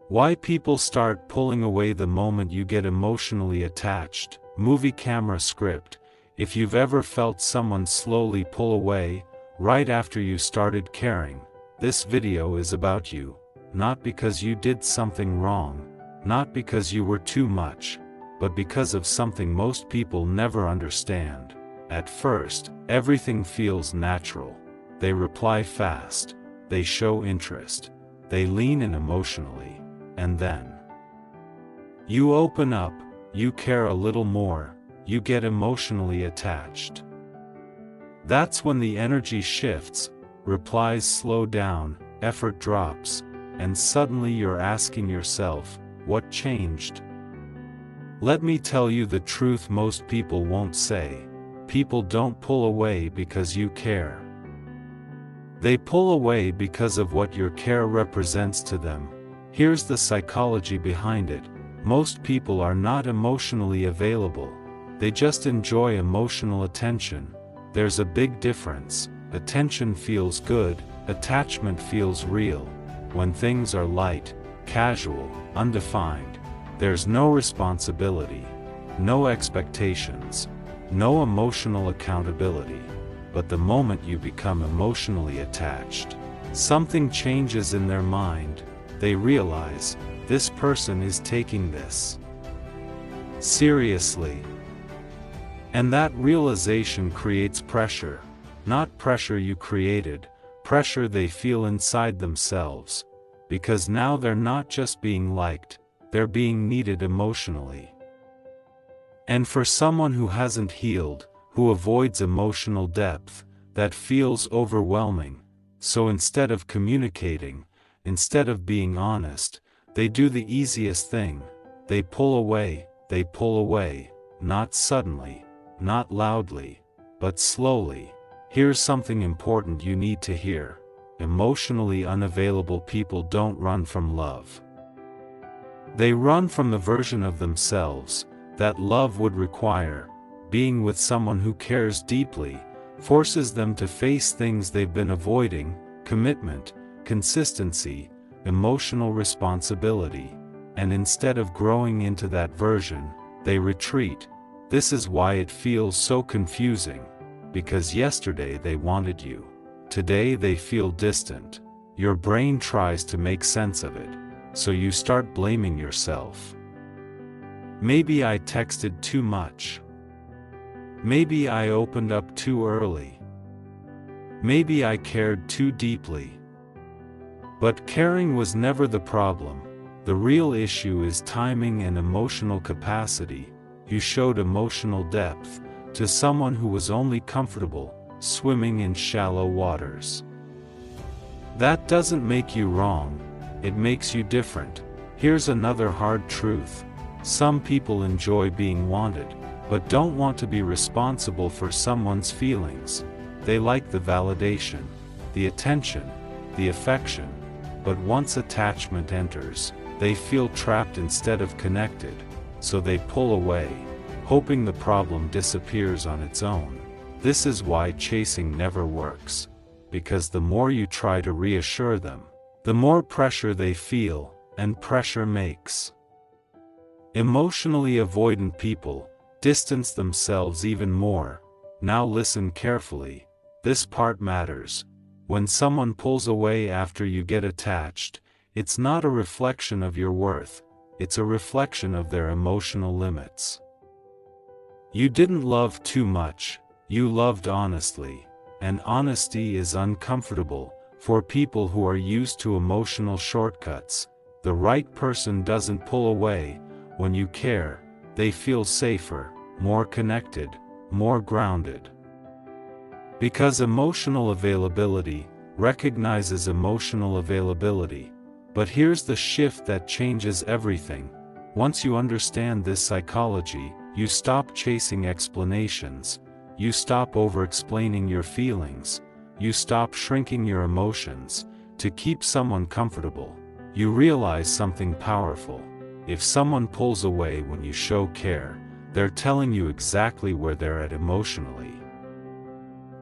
Why people start pulling away the moment you get emotionally attached. Movie camera script. If you've ever felt someone slowly pull away, right after you started caring, this video is about you. Not because you did something wrong, not because you were too much, but because of something most people never understand. At first, everything feels natural. They reply fast, they show interest, they lean in emotionally, and then you open up, you care a little more, you get emotionally attached. That's when the energy shifts, replies slow down, effort drops, and suddenly you're asking yourself, what changed? Let me tell you the truth most people won't say. People don't pull away because you care. They pull away because of what your care represents to them. Here's the psychology behind it. Most people are not emotionally available. They just enjoy emotional attention. There's a big difference. Attention feels good, attachment feels real. When things are light, casual, undefined, there's no responsibility, no expectations, no emotional accountability. But the moment you become emotionally attached, something changes in their mind. They realize, this person is taking this seriously. And that realization creates pressure. Not pressure you created, pressure they feel inside themselves. Because now they're not just being liked, they're being needed emotionally. And for someone who hasn't healed, who avoids emotional depth, that feels overwhelming. So instead of communicating, instead of being honest, they do the easiest thing. They pull away, not suddenly, not loudly, but slowly. Here's something important you need to hear. Emotionally unavailable people don't run from love. They run from the version of themselves that love would require. Being with someone who cares deeply forces them to face things they've been avoiding: commitment, consistency, emotional responsibility. And instead of growing into that version, they retreat. This is why it feels so confusing. Because yesterday they wanted you. Today they feel distant. Your brain tries to make sense of it, so you start blaming yourself. Maybe I texted too much. Maybe I opened up too early. Maybe I cared too deeply. But caring was never the problem. The real issue is timing and emotional capacity. You showed emotional depth to someone who was only comfortable swimming in shallow waters. That doesn't make you wrong, it makes you different. Here's another hard truth. Some people enjoy being wanted, but don't want to be responsible for someone's feelings. They like the validation, the attention, the affection. But once attachment enters, they feel trapped instead of connected, so they pull away, hoping the problem disappears on its own. This is why chasing never works. Because the more you try to reassure them, the more pressure they feel, and pressure makes emotionally avoidant people distance themselves even more. Now listen carefully. This part matters. When someone pulls away after you get attached, it's not a reflection of your worth, it's a reflection of their emotional limits. You didn't love too much, you loved honestly. And honesty is uncomfortable for people who are used to emotional shortcuts. The right person doesn't pull away. When you care, they feel safer, more connected, more grounded. Because emotional availability recognizes emotional availability. But here's the shift that changes everything. Once you understand this psychology, you stop chasing explanations. You stop over-explaining your feelings. You stop shrinking your emotions to keep someone comfortable. You realize something powerful. If someone pulls away when you show care, they're telling you exactly where they're at emotionally.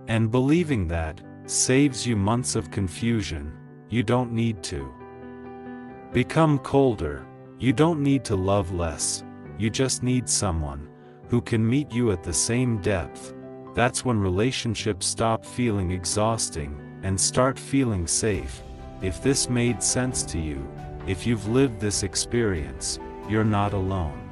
And believing that saves you months of confusion. You don't need to Become colder. You don't need to love less, you just need someone who can meet you at the same depth. That's when relationships stop feeling exhausting and start feeling safe. If this made sense to you, if you've lived this experience, you're not alone.